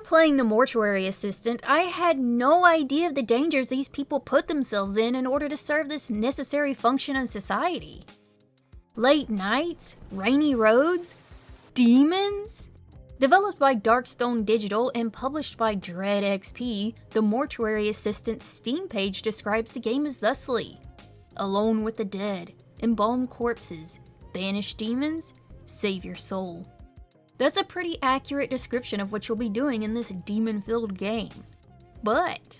playing the mortuary assistant, I had no idea of the dangers these people put themselves in order to serve this necessary function in society. Late nights, rainy roads, demons? Developed by Darkstone Digital and published by Dread XP, the Mortuary Assistant's Steam page describes the game as thusly: alone with the dead, embalm corpses, banish demons, save your soul. That's a pretty accurate description of what you'll be doing in this demon-filled game. But,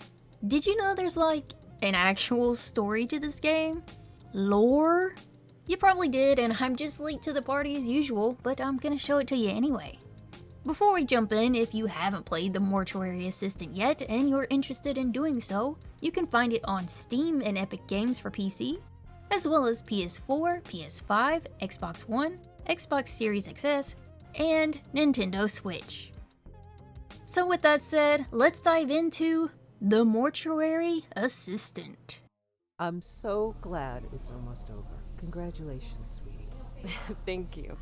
did you know there's like an actual story to this game? Lore? You probably did, and I'm just late to the party as usual, but I'm gonna show it to you anyway. Before we jump in, if you haven't played the Mortuary Assistant yet and you're interested in doing so, you can find it on Steam and Epic Games for PC, as well as PS4, PS5, Xbox One, Xbox Series XS, and Nintendo Switch. So with that said, let's dive into the Mortuary Assistant. I'm so glad it's almost over. Congratulations, sweetie. Thank you.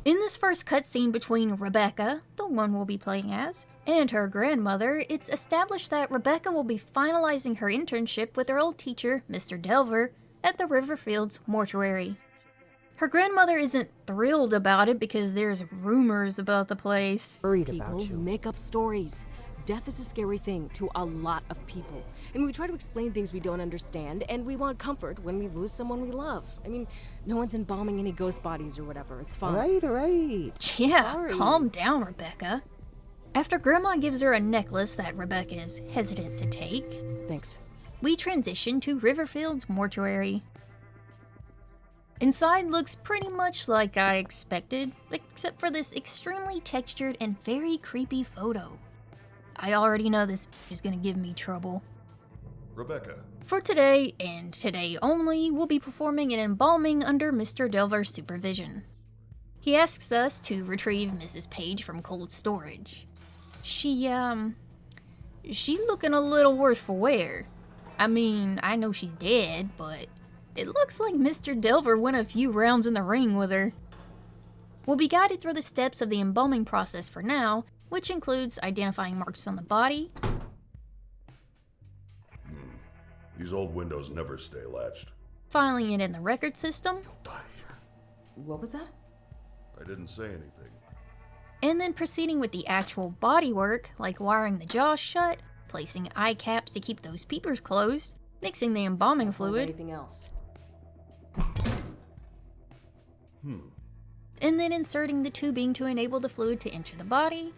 In this first cutscene between Rebecca, the one we'll be playing as, and her grandmother, it's established that Rebecca will be finalizing her internship with her old teacher, Mr. Delver, at the Riverfields Mortuary. Her grandmother isn't thrilled about it because there's rumors about the place. Worried about People you. make up stories. Death is a scary thing to a lot of people. And we try to explain things we don't understand, and we want comfort when we lose someone we love. I mean, no one's embalming any ghost bodies or whatever. It's fine. All right. Yeah, Sorry. calm down, Rebecca. After Grandma gives her a necklace that Rebecca is hesitant to take, Thanks. we transition to Riverfield's Mortuary. Inside looks pretty much like I expected, except for this extremely textured and very creepy photo. I already know this is gonna give me trouble. Rebecca. For today, and today only, we'll be performing an embalming under Mr. Delver's supervision. He asks us to retrieve Mrs. Page from cold storage. She looking a little worse for wear. I mean, I know she's dead, but it looks like Mr. Delver went a few rounds in the ring with her. We'll be guided through the steps of the embalming process for now, which includes identifying marks on the body. These old windows never stay latched. Filing it in the record system, You'll die here. What was that? I didn't say anything. and then proceeding with the actual body work, like wiring the jaw shut, placing eye caps to keep those peepers closed, mixing the embalming fluid, Anything else? and then inserting the tubing to enable the fluid to enter the body.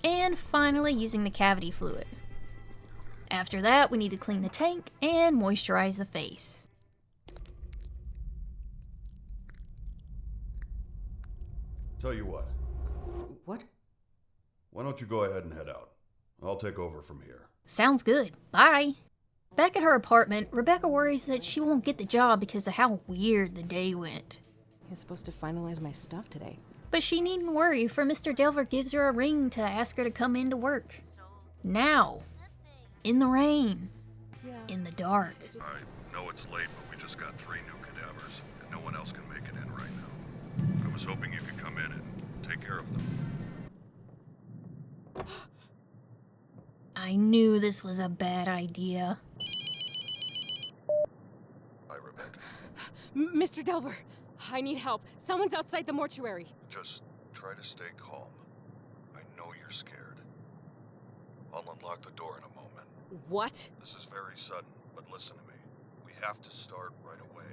And finally using the cavity fluid. After that, we need to clean the tank and moisturize the face. Tell you what, What? why don't you go ahead and head out? I'll take over from here. Sounds good. Bye! Back at her apartment, Rebecca worries that she won't get the job because of how weird the day went. You're supposed to finalize my stuff today. But she needn't worry, for Mr. Delver gives her a ring to ask her to come in to work. Now. In the rain. Yeah. In the dark. I know it's late, but we just got 3 new cadavers, and no one else can make it in right now. I was hoping you could come in and take care of them. I knew this was a bad idea. Hi, Rebecca. Mr. Delver, I need help. Someone's outside the mortuary. Just try to stay calm. I know you're scared. I'll unlock the door in a moment. What? This is very sudden, but listen to me. We have to start right away.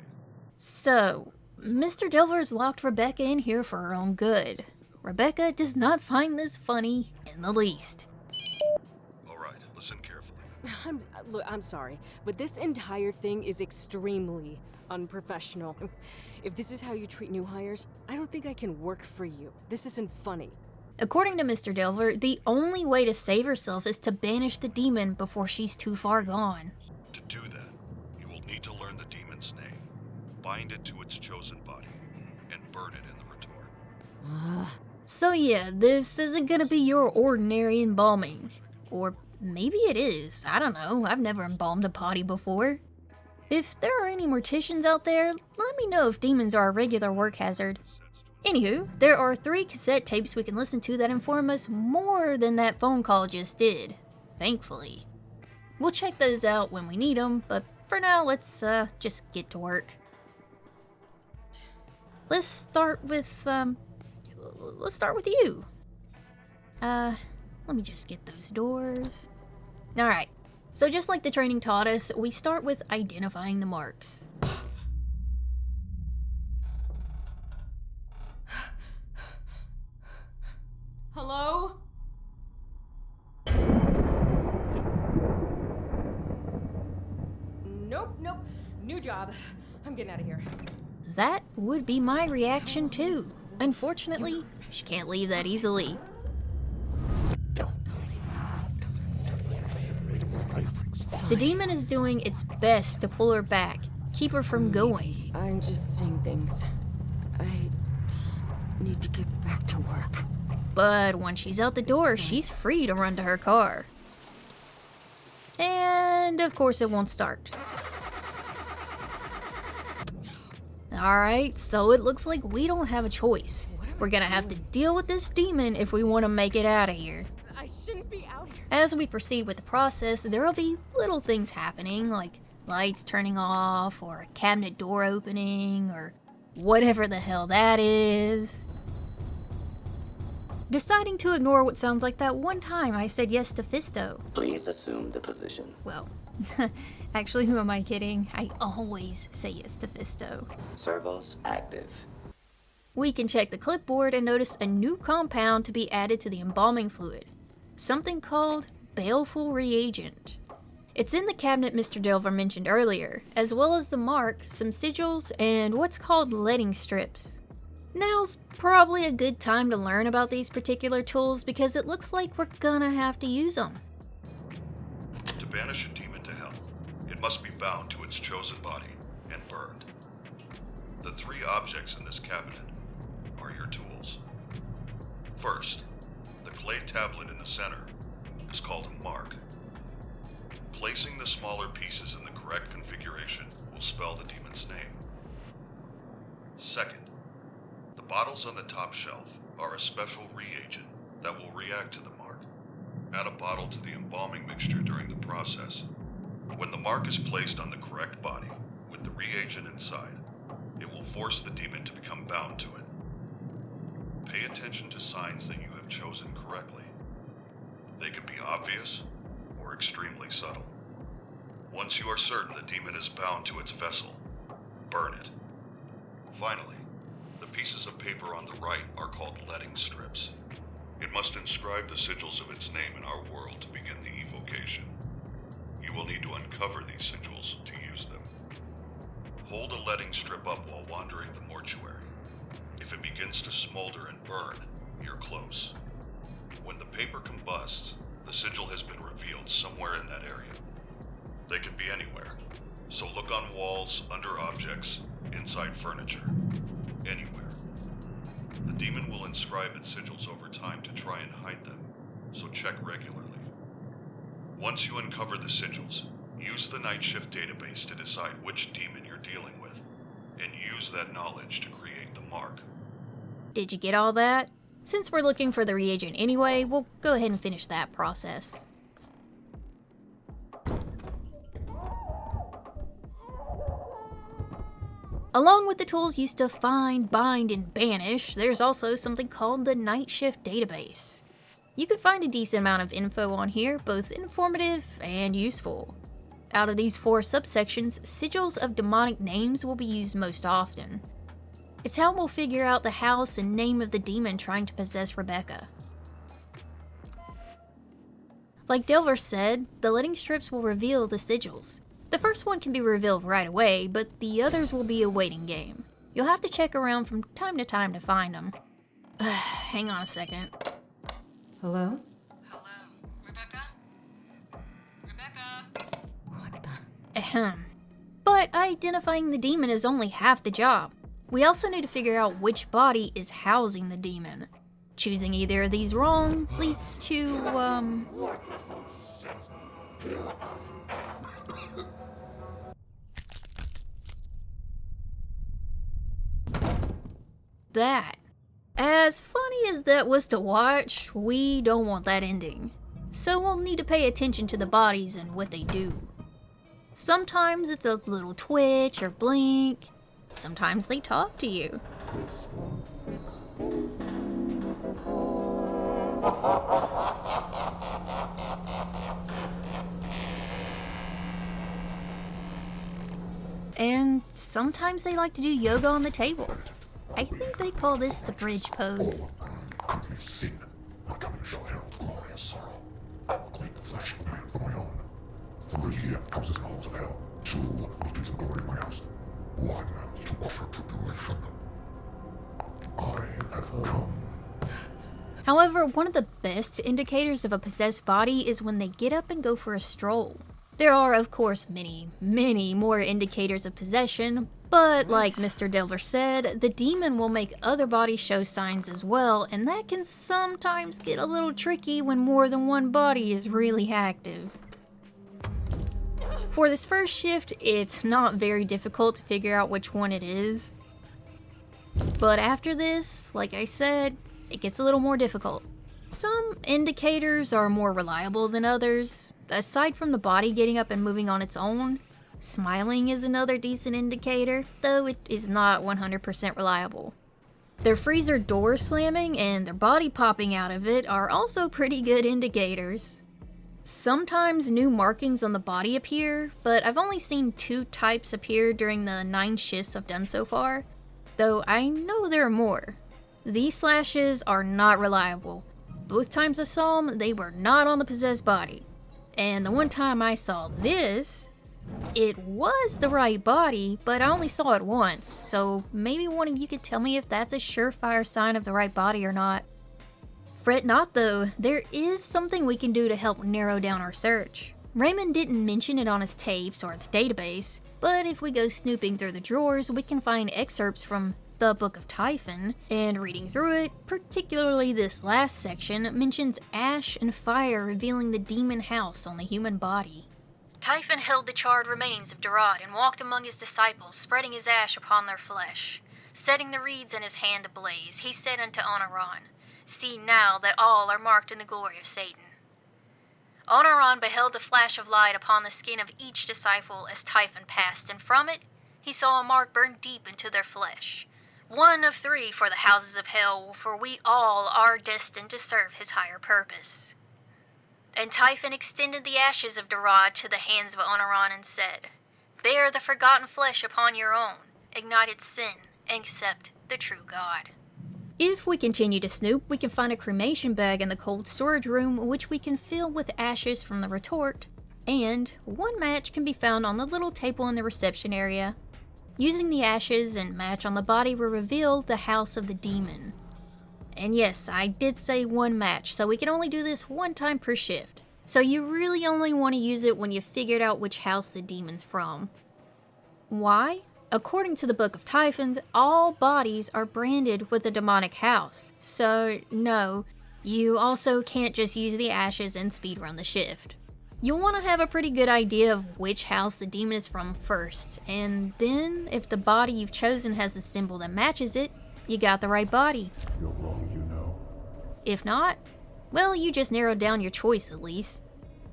So, Mr. Delver's locked Rebecca in here for her own good. Rebecca does not find this funny in the least. All right, listen carefully. Look, I'm sorry, but this entire thing is extremely unprofessional. If this is how you treat new hires, I don't think I can work for you. This isn't funny. According to Mr. Delver, the only way to save herself is to banish the demon before she's too far gone. To do that, you will need to learn the demon's name, bind it to its chosen body, and burn it in the retort. So yeah, this isn't gonna be your ordinary embalming. Or maybe it is, I don't know, I've never embalmed a body before. If there are any morticians out there, let me know if demons are a regular work hazard. Anywho, there are 3 cassette tapes we can listen to that inform us more than that phone call just did. Thankfully. We'll check those out when we need them, but for now, let's just get to work. Let's start with you. Let me just get those doors. Alright, so just like the training taught us, we start with identifying the marks. Hello? Nope. New job. I'm getting out of here. That would be my reaction too. Unfortunately, she can't leave that easily. The demon is doing its best to pull her back, keep her from going. I'm just seeing things. I just need to get back to work. But once she's out the door, she's free to run to her car. And of course it won't start. Alright, so it looks like we don't have a choice. We're gonna have to deal with this demon if we want to make it out of here. I shouldn't be out here. As we proceed with the process, there will be little things happening, like lights turning off, or a cabinet door opening, or whatever the hell that is. Deciding to ignore what sounds like that one time I said yes to Fisto. Please assume the position. Well, actually, who am I kidding? I always say yes to Fisto. Servos active. We can check the clipboard and notice a new compound to be added to the embalming fluid. Something called baleful reagent. It's in the cabinet Mr. Delver mentioned earlier, as well as the mark, some sigils, and what's called letting strips. Now's probably a good time to learn about these particular tools because it looks like we're gonna have to use them. To banish a demon to hell, it must be bound to its chosen body and burned. The 3 objects in this cabinet are your tools. First, the clay tablet in the center is called a mark. Placing the smaller pieces in the correct configuration will spell the demon's name. Second, the bottles on the top shelf are a special reagent that will react to the mark. Add a bottle to the embalming mixture during the process. When the mark is placed on the correct body with the reagent inside, it will force the demon to become bound to it. Pay attention to signs that you have chosen correctly. They can be obvious or extremely subtle. Once you are certain the demon is bound to its vessel, burn it. Finally, the pieces of paper on the right are called letting strips. It must inscribe the sigils of its name in our world to begin the evocation. You will need to uncover these sigils to use them. Hold a letting strip up while wandering the mortuary. If it begins to smolder and burn, you're close. When the paper combusts, the sigil has been revealed somewhere in that area. They can be anywhere, so look on walls, under objects, inside furniture, anywhere. The demon will inscribe its sigils over time to try and hide them, so check regularly. Once you uncover the sigils, use the night shift database to decide which demon you're dealing with, and use that knowledge to create the mark. Did you get all that? Since we're looking for the reagent anyway, we'll go ahead and finish that process. Along with the tools used to find, bind, and banish, there's also something called the Night Shift Database. You can find a decent amount of info on here, both informative and useful. Out of these 4 subsections, sigils of demonic names will be used most often. It's how we'll figure out the house and name of the demon trying to possess Rebecca. Like Delver said, the letting strips will reveal the sigils. The first one can be revealed right away, but the others will be a waiting game. You'll have to check around from time to time to find them. Hang on a second. Hello? Hello, Rebecca? Rebecca? What the? Ahem. But identifying the demon is only half the job. We also need to figure out which body is housing the demon. Choosing either of these wrong leads to, that. As funny as that was to watch, we don't want that ending. So we'll need to pay attention to the bodies and what they do. Sometimes it's a little twitch or blink. Sometimes they talk to you. And sometimes they like to do yoga on the table. I think they call this the bridge pose. Company of sin. My coming shall herald glorious sorrow. I will claim the flesh of man for my own. 3 houses and halls of hell. 2 for the peace and glory of my house. 1 to offer tribulation. I have come. However, one of the best indicators of a possessed body is when they get up and go for a stroll. There are, of course, many, many more indicators of possession, but like Mr. Delver said, the demon will make other bodies show signs as well, and that can sometimes get a little tricky when more than one body is really active. For this first shift, it's not very difficult to figure out which one it is. But after this, like I said, it gets a little more difficult. Some indicators are more reliable than others. Aside from the body getting up and moving on its own, smiling is another decent indicator, though it is not 100% reliable. Their freezer door slamming and their body popping out of it are also pretty good indicators. Sometimes new markings on the body appear, but I've only seen 2 types appear during the 9 shifts I've done so far, though I know there are more. These slashes are not reliable. Both times I saw them, they were not on the possessed body. And the one time I saw this, it was the right body, but I only saw it once, so maybe one of you could tell me if that's a surefire sign of the right body or not. Fret not though, there is something we can do to help narrow down our search. Raymond didn't mention it on his tapes or the database, but if we go snooping through the drawers, we can find excerpts from the Book of Typhon, and reading through it, particularly this last section, mentions ash and fire revealing the demon house on the human body. Typhon held the charred remains of Darad and walked among his disciples, spreading his ash upon their flesh. Setting the reeds in his hand ablaze, he said unto Onaran, See now that all are marked in the glory of Satan. Onaran beheld a flash of light upon the skin of each disciple as Typhon passed, and from it he saw a mark burned deep into their flesh. 1 of 3 for the houses of hell, for we all are destined to serve his higher purpose. And Typhon extended the ashes of Darad to the hands of Onaran and said, Bear the forgotten flesh upon your own, ignite its sin, and accept the true God. If we continue to snoop, we can find a cremation bag in the cold storage room, which we can fill with ashes from the retort, and 1 match can be found on the little table in the reception area. Using the ashes and match on the body will reveal the house of the demon. And yes, I did say 1 match, so we can only do this 1 time per shift. So you really only want to use it when you've figured out which house the demon's from. Why? According to the Book of Typhon, all bodies are branded with a demonic house. So no, you also can't just use the ashes and speedrun the shift. You'll want to have a pretty good idea of which house the demon is from first, and then if the body you've chosen has the symbol that matches it, you got the right body. You're wrong, you know. If not, well, you just narrowed down your choice at least.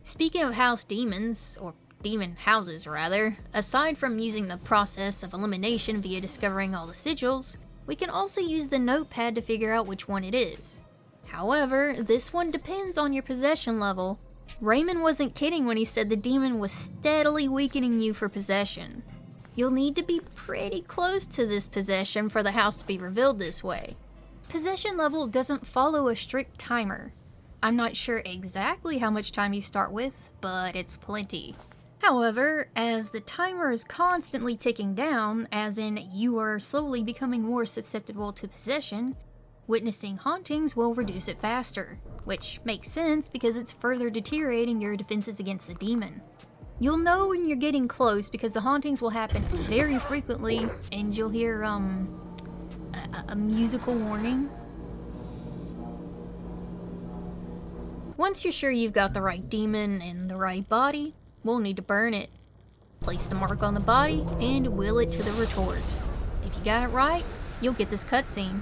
Speaking of house demons, or demon houses rather, aside from using the process of elimination via discovering all the sigils, we can also use the notepad to figure out which one it is. However, this one depends on your possession level. Raymond wasn't kidding when he said the demon was steadily weakening you for possession. You'll need to be pretty close to this possession for the house to be revealed this way. Possession level doesn't follow a strict timer. I'm not sure exactly how much time you start with, but it's plenty. However, as the timer is constantly ticking down, as in you are slowly becoming more susceptible to possession, witnessing hauntings will reduce it faster, which makes sense because it's further deteriorating your defenses against the demon. You'll know when you're getting close because the hauntings will happen very frequently and you'll hear, a musical warning. Once you're sure you've got the right demon and the right body, we'll need to burn it. Place the mark on the body and wheel it to the retort. If you got it right, you'll get this cutscene.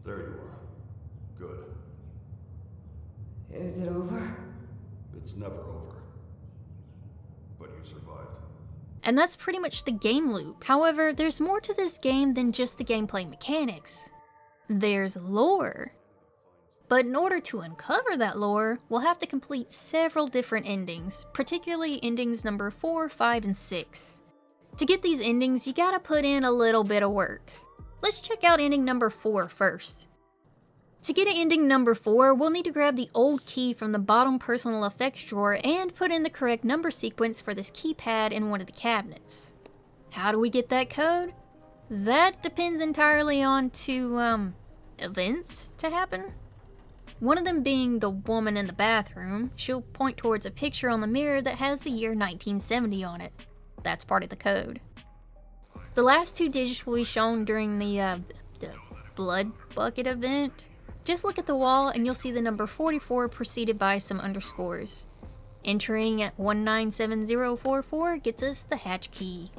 There you are. Good. Is it over? It's never over. But you survived. And that's pretty much the game loop. However, there's more to this game than just the gameplay mechanics. There's lore. But in order to uncover that lore, we'll have to complete several different endings, particularly endings number 4, 5, and 6. To get these endings, you gotta put in a little bit of work. Let's check out ending number 4 first. To get to ending number 4, we'll need to grab the old key from the bottom personal effects drawer and put in the correct number sequence for this keypad in one of the cabinets. How do we get that code? That depends entirely on two, events to happen. One of them being the woman in the bathroom. She'll point towards a picture on the mirror that has the year 1970 on it. That's part of the code. The last 2 digits will be shown during the blood bucket event. Just look at the wall and you'll see the number 44 preceded by some underscores. Entering at 197044 gets us the hatch key.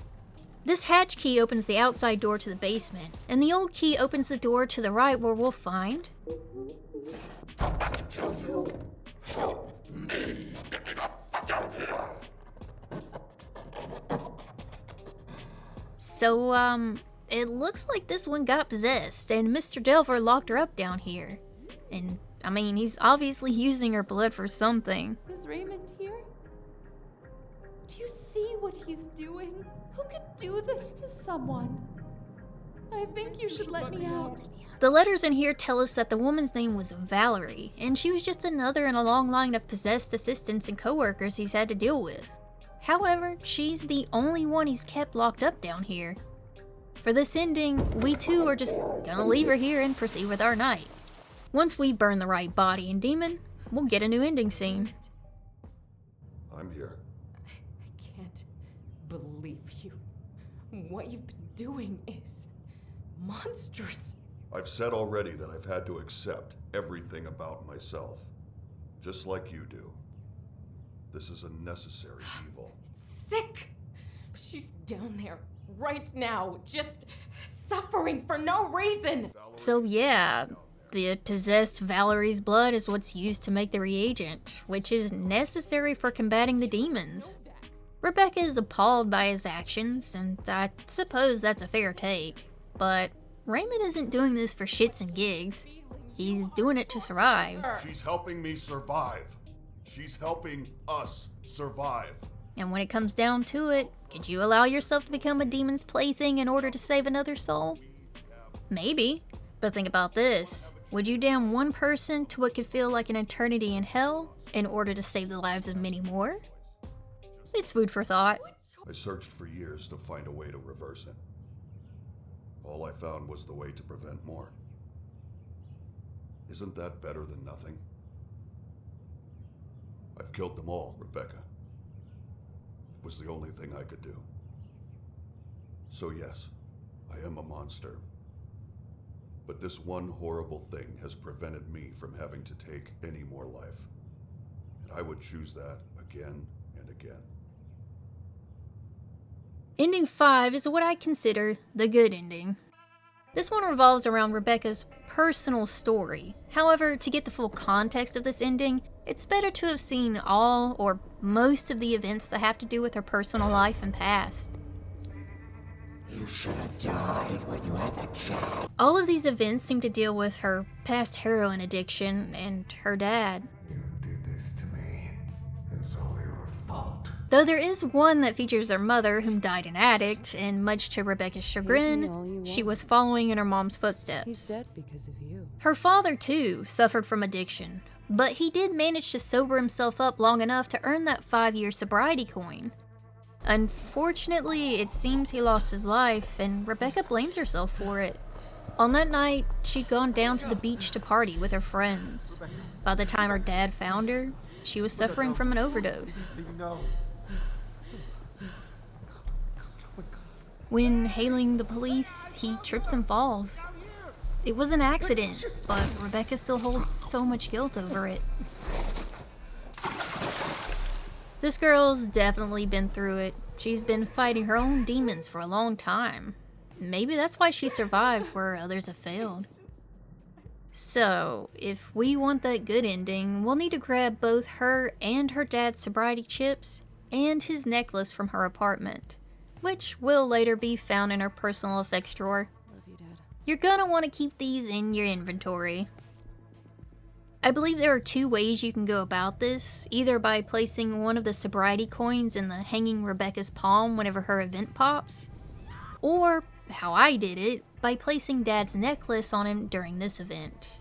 This hatch key opens the outside door to the basement, and the old key opens the door to the right where we'll find... I'm about to kill you. Help me. Get me the fuck out of here. So, it looks like this one got possessed, and Mr. Delver locked her up down here. And, I mean, he's obviously using her blood for something. Is Raymond here? Do you see what he's doing? Who could do this to someone? I think you should let me out. The letters in here tell us that the woman's name was Valerie, and she was just another in a long line of possessed assistants and coworkers he's had to deal with. However, she's the only one he's kept locked up down here. For this ending, we too are just gonna leave her here and proceed with our night. Once we burn the right body and demon, we'll get a new ending scene. I'm here. I can't believe you. What you've been doing is monstrous. I've said already that I've had to accept everything about myself. Just like you do. This is a necessary evil. It's sick. She's down there right now, just suffering for no reason. So yeah, the possessed Valerie's blood is what's used to make the reagent, which is necessary for combating the demons. Rebecca is appalled by his actions, and I suppose that's a fair take. But Raymond isn't doing this for shits and gigs. He's doing it to survive. She's helping me survive. She's helping us survive. And when it comes down to it, could you allow yourself to become a demon's plaything in order to save another soul? Maybe, but think about this. Would you damn one person to what could feel like an eternity in hell in order to save the lives of many more? It's food for thought. I searched for years to find a way to reverse it. All I found was the way to prevent more. Isn't that better than nothing? I've killed them all, Rebecca. It was the only thing I could do. So yes, I am a monster. But this one horrible thing has prevented me from having to take any more life. And I would choose that again and again. Ending 5 is what I consider the good ending. This one revolves around Rebecca's personal story. However, to get the full context of this ending, it's better to have seen all or most of the events that have to do with her personal life and past. You should have died when you had the chance. All of these events seem to deal with her past heroin addiction and her dad. You did this to me. It's all your fault. Though there is one that features her mother, whom died an addict, and much to Rebecca's Hate me all you chagrin, want. she was following in her mom's footsteps. He's dead because of you. Her father, too, suffered from addiction, but he did manage to sober himself up long enough to earn that 5-year sobriety coin. Unfortunately, it seems he lost his life, and Rebecca blames herself for it. On that night, she'd gone down to the beach to party with her friends. By the time her dad found her, she was suffering from an overdose. When hailing the police, he trips and falls. It was an accident, but Rebecca still holds so much guilt over it. This girl's definitely been through it. She's been fighting her own demons for a long time. Maybe that's why she survived where others have failed. So, if we want that good ending, we'll need to grab both her and her dad's sobriety chips and his necklace from her apartment, which will later be found in her personal effects drawer. Love you, Dad. You're gonna want to keep these in your inventory. I believe there are two ways you can go about this, either by placing one of the sobriety coins in the hanging Rebecca's palm whenever her event pops, or, how I did it, by placing Dad's necklace on him during this event.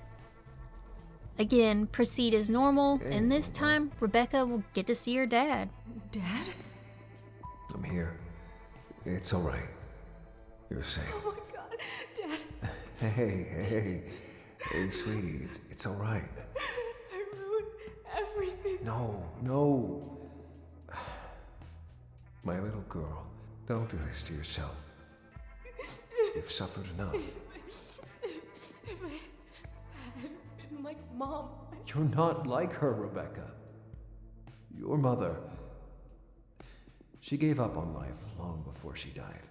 Again, proceed as normal, and this time, Rebecca will get to see her dad. Dad? I'm here. It's alright. You're safe. Oh my god, Dad. Hey, sweetie, it's alright. I ruined everything. No. My little girl, don't do this to yourself. You've suffered enough. If I hadn't been like Mom. You're not like her, Rebecca. Your mother, she gave up on life long before she died.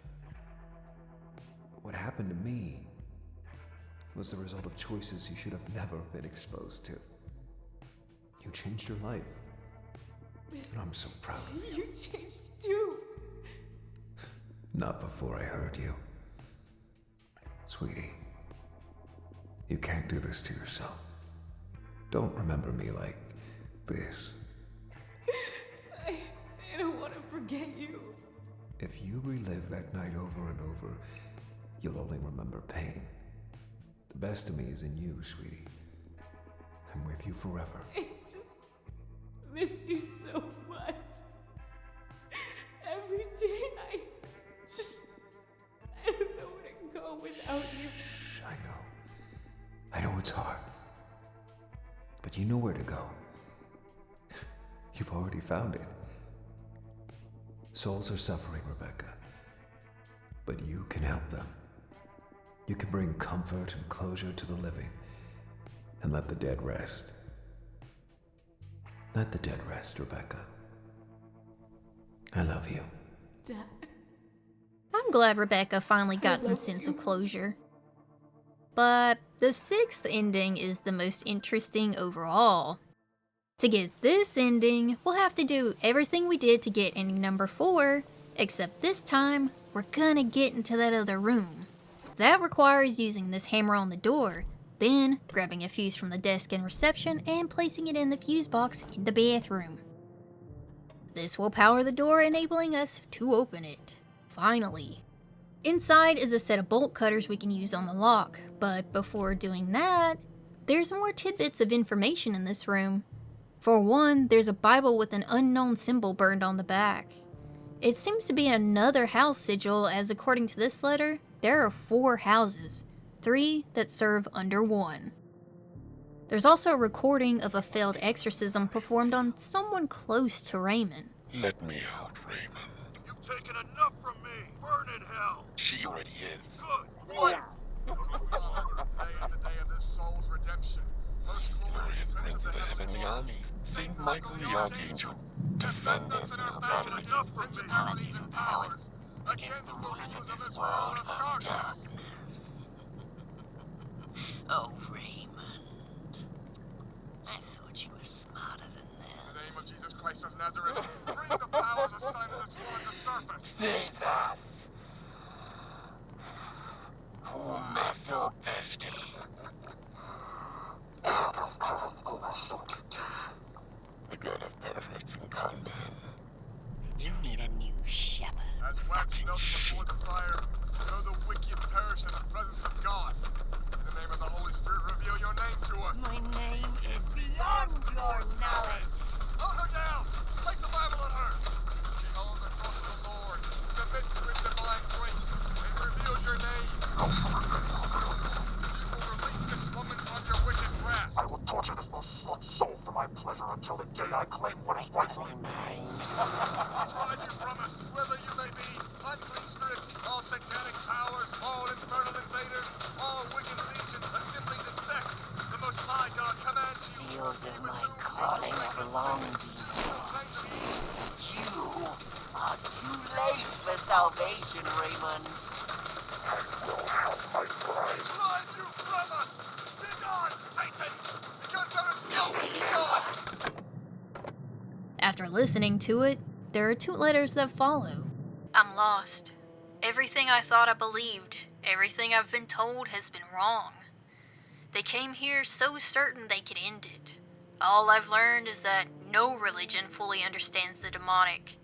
What happened to me was the result of choices you should have never been exposed to. You changed your life, and I'm so proud of you. You changed too. Not before I hurt you. Sweetie, you can't do this to yourself. Don't remember me like this. I don't want to forget you. If you relive that night over and over, you'll only remember pain. The best of me is in you, sweetie. I'm with you forever. I just miss you so much. Every day I don't know where to go without you. Shh, I know it's hard. But you know where to go. You've already found it. Souls are suffering, Rebecca. But you can help them. You can bring comfort and closure to the living, and let the dead rest. Let the dead rest, Rebecca. I love you. Dad. I'm glad Rebecca finally got some sense of closure. But the sixth ending is the most interesting overall. To get this ending, we'll have to do everything we did to get ending number 4, except this time, we're gonna get into that other room. That requires using this hammer on the door, then grabbing a fuse from the desk in reception and placing it in the fuse box in the bathroom. This will power the door, enabling us to open it. Finally. Inside is a set of bolt cutters we can use on the lock, but before doing that, there's more tidbits of information in this room. For one, there's a Bible with an unknown symbol burned on the back. It seems to be another house sigil, as according to this letter, there are 4 houses, 3 that serve under 1. There's also a recording of a failed exorcism performed on someone close to Raymond. Let me out, Raymond. You've taken enough from me. Burn in hell. She already is. Good. What? Today is the day of this soul's redemption. First glory Glory and and prince of the the heavenly army. Saint Michael the Archangel. Defend us in our battle against principalities and powers. Against the rulers of this world of darkness. Oh, Raymond. I thought you were smarter than In that. the name of Jesus Christ of Nazareth, bring the powers assigned to this world to surface. Say that. Who may feel thirsty? The god of perfect and combat. You need a new shepherd. As wax melts before the fire, so the wicked perish in the presence of God. In the name of the Holy Spirit, reveal your name to us. My name is beyond your knowledge. Hold her down! Take the Bible on her! She holds the cross of the Lord. Submit to his divine grace and reveal your name. You will release this woman from your wicked grasp. I will torture this most slut soul for my pleasure until the day I claim what is rightfully mine. Tried you from us, whether you may be unclean spirits, all satanic powers, all infernal invaders, all wicked legions assembling to sex. The Most High God commands you. Field of my calling belongs to you. You are too late for salvation, Raymond. I will have my prize. Drive you from us! Be gone! After listening to it, there are 2 letters that follow. I'm lost. Everything I thought I believed, everything I've been told has been wrong. They came here so certain they could end it. All I've learned is that no religion fully understands the demonic.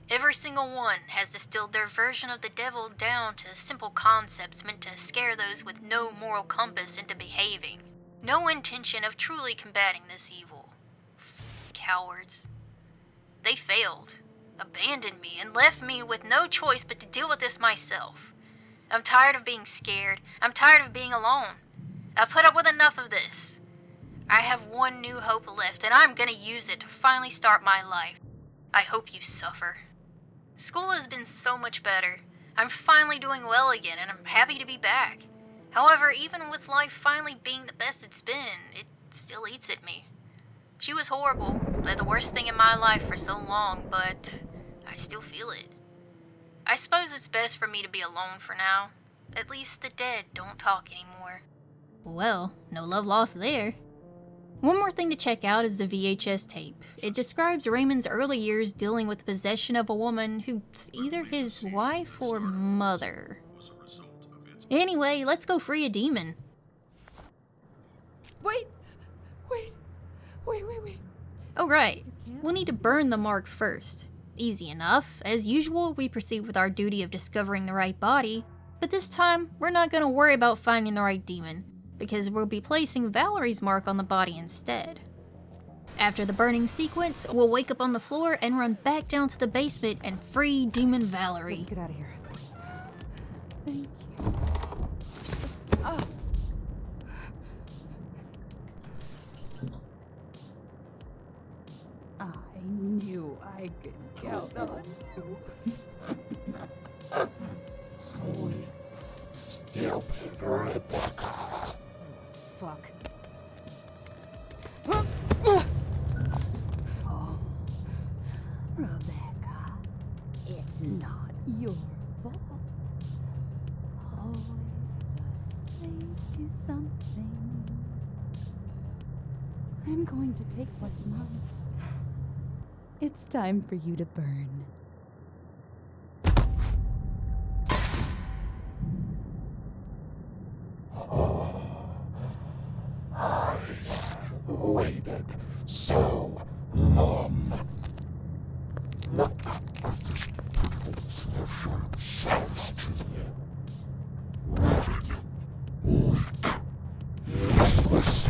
Every single one has distilled their version of the devil down to simple concepts meant to scare those with no moral compass into behaving. No intention of truly combating this evil. Cowards. They failed, abandoned me, and left me with no choice but to deal with this myself. I'm tired of being scared. I'm tired of being alone. I've put up with enough of this. I have one new hope left, and I'm gonna use it to finally start my life. I hope you suffer. School has been so much better. I'm finally doing well again, and I'm happy to be back. However, even with life finally being the best it's been, it still eats at me. She was horrible, the worst thing in my life for so long, but I still feel it. I suppose it's best for me to be alone for now. At least the dead don't talk anymore. Well, no love lost there. One more thing to check out is the VHS tape. It describes Raymond's early years dealing with the possession of a woman who's either his wife or mother. Anyway, let's go free a demon. Wait. Oh right, we'll need to burn the mark first. Easy enough. As usual, we proceed with our duty of discovering the right body, but this time, we're not going to worry about finding the right demon, because we'll be placing Valerie's mark on the body instead. After the burning sequence, we'll wake up on the floor and run back down to the basement and free Demon Valerie. Let's get out of here. Thank you. I knew I could count on you. Sweet, stupid Rebecca. Fuck. Oh, Rebecca, it's not your fault. Always a slave to something. I'm going to take what's mine. It's time for you to burn. I waited so long. Look at this people's efforts. Red, weak, lifeless.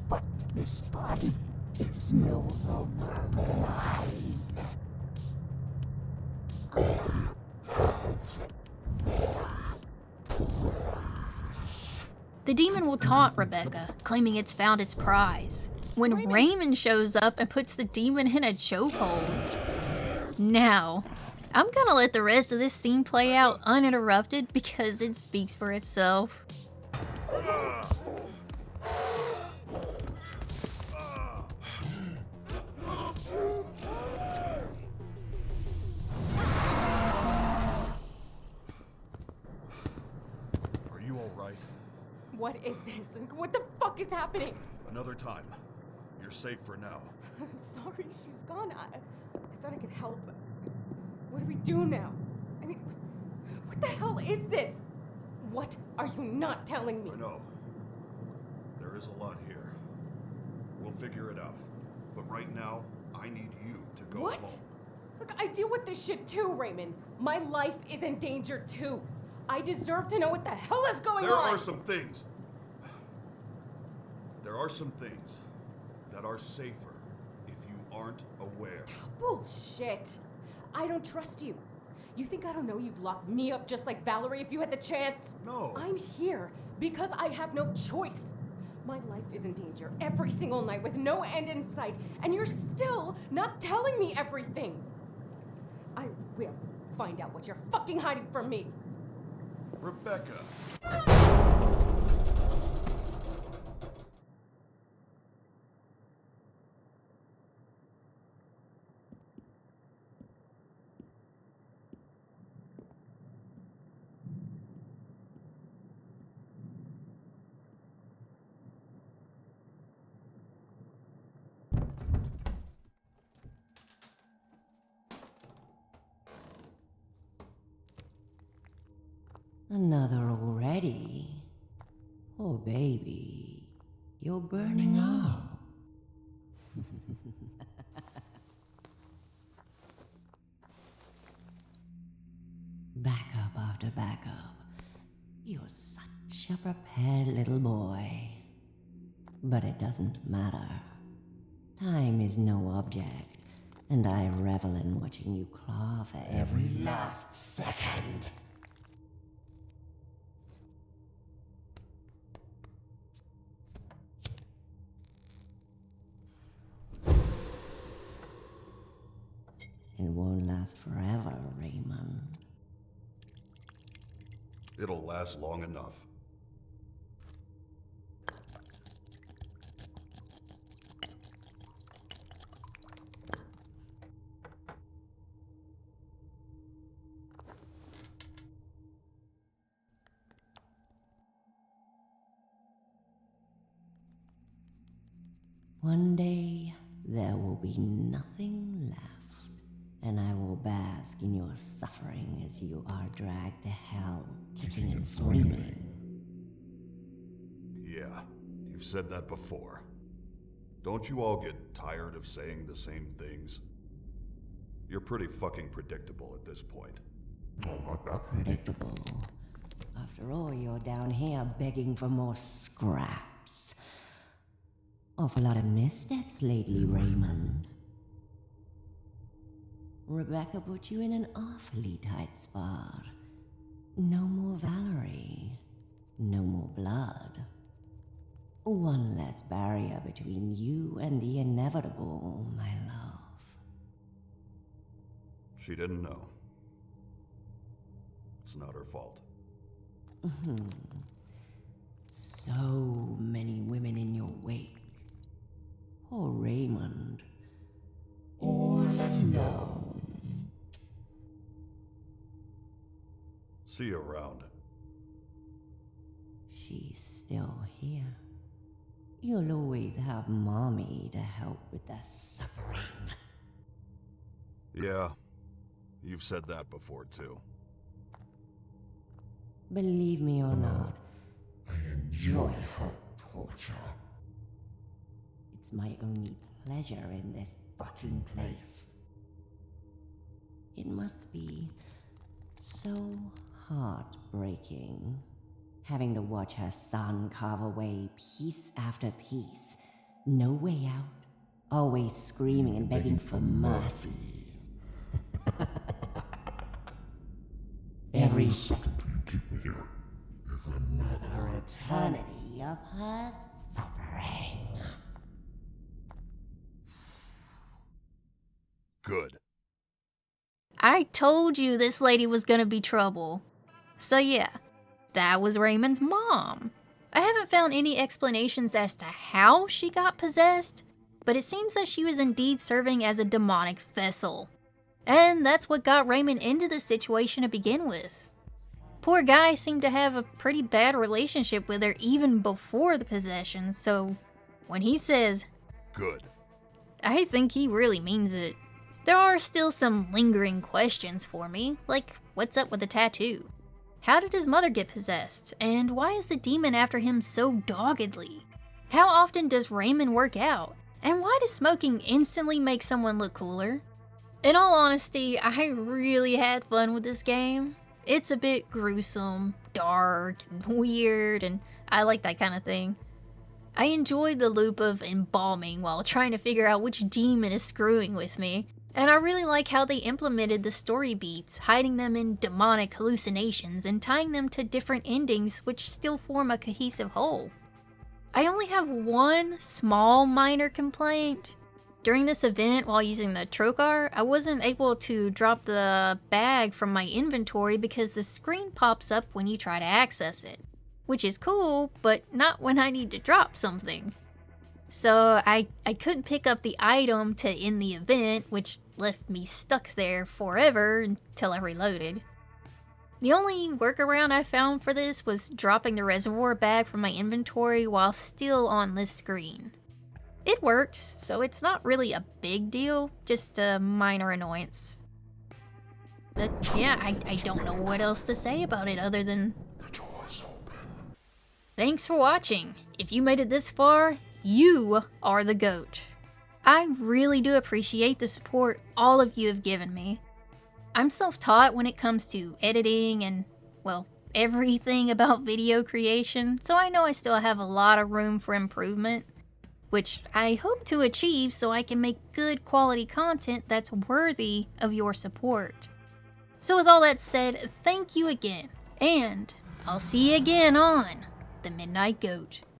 But this body is no longer mine. I have The demon will taunt Rebecca, claiming it's found its prize, when Raymond shows up and puts the demon in a chokehold. Now, I'm gonna let the rest of this scene play out uninterrupted because it speaks for itself. Are you all right? What is this? What the fuck is happening? Another time. You're safe for now. I'm sorry, she's gone. I thought I could help. What do we do now? I mean, what the hell is this? What are you not telling me? I know. There is a lot here. We'll figure it out. But right now, I need you to go What? home. Look, I deal with this shit too, Raymond. My life is in danger too. I deserve to know what the hell is going on. There are some things that are safer if you aren't aware. Bullshit. I don't trust you. You think I don't know you'd lock me up just like Valerie if you had the chance? No. I'm here because I have no choice. My life is in danger every single night with no end in sight, and you're still not telling me everything. I will find out what you're fucking hiding from me. Rebecca. Another already? Oh, baby, you're burning up. Backup after backup. You're such a prepared little boy. But it doesn't matter. Time is no object, and I revel in watching you claw for every last second. It won't last forever, Raymond. It'll last long enough. One day, there will be nothing left, and I will bask in your suffering as you are dragged to hell, kicking and screaming. Yeah, you've said that before. Don't you all get tired of saying the same things? You're pretty fucking predictable at this point. Predictable. After all, you're down here begging for more scraps. Awful lot of missteps lately, Raymond. Rebecca put you in an awfully tight spot. No more Valerie. No more blood. One less barrier between you and the inevitable, my love. She didn't know. It's not her fault. So many women in your wake. Poor Raymond. All alone. See you around. She's still here. You'll always have Mommy to help with the suffering. Yeah, you've said that before too. Believe me or not, I enjoy her torture. it's my only pleasure in this fucking place. It must be so heartbreaking, having to watch her son carve away piece after piece. No way out, always screaming and begging for mercy. Every second you keep me here is another eternity of her suffering. Good. I told you this lady was gonna be trouble. So yeah, that was Raymond's mom. I haven't found any explanations as to how she got possessed, but it seems that she was indeed serving as a demonic vessel. And that's what got Raymond into this situation to begin with. Poor guy seemed to have a pretty bad relationship with her even before the possession, so when he says, Good. I think he really means it. There are still some lingering questions for me, like what's up with the tattoo? How did his mother get possessed? And why is the demon after him so doggedly? How often does Raymond work out? And why does smoking instantly make someone look cooler? In all honesty, I really had fun with this game. It's a bit gruesome, dark, and weird, and I like that kind of thing. I enjoyed the loop of embalming while trying to figure out which demon is screwing with me, and I really like how they implemented the story beats, hiding them in demonic hallucinations and tying them to different endings which still form a cohesive whole. I only have one small minor complaint. During this event, while using the trocar, I wasn't able to drop the bag from my inventory because the screen pops up when you try to access it. Which is cool, but not when I need to drop something. So I couldn't pick up the item to end the event, which left me stuck there forever until I reloaded. The only workaround I found for this was dropping the reservoir bag from my inventory while still on this screen. It works, so it's not really a big deal, just a minor annoyance. But yeah, I don't know what else to say about it other than Thanks for watching. If you made it this far, you are the GOAT. I really do appreciate the support all of you have given me. I'm self-taught when it comes to editing and, well, everything about video creation, so I know I still have a lot of room for improvement, which I hope to achieve so I can make good quality content that's worthy of your support. So with all that said, thank you again, and I'll see you again on The Midnight Goat.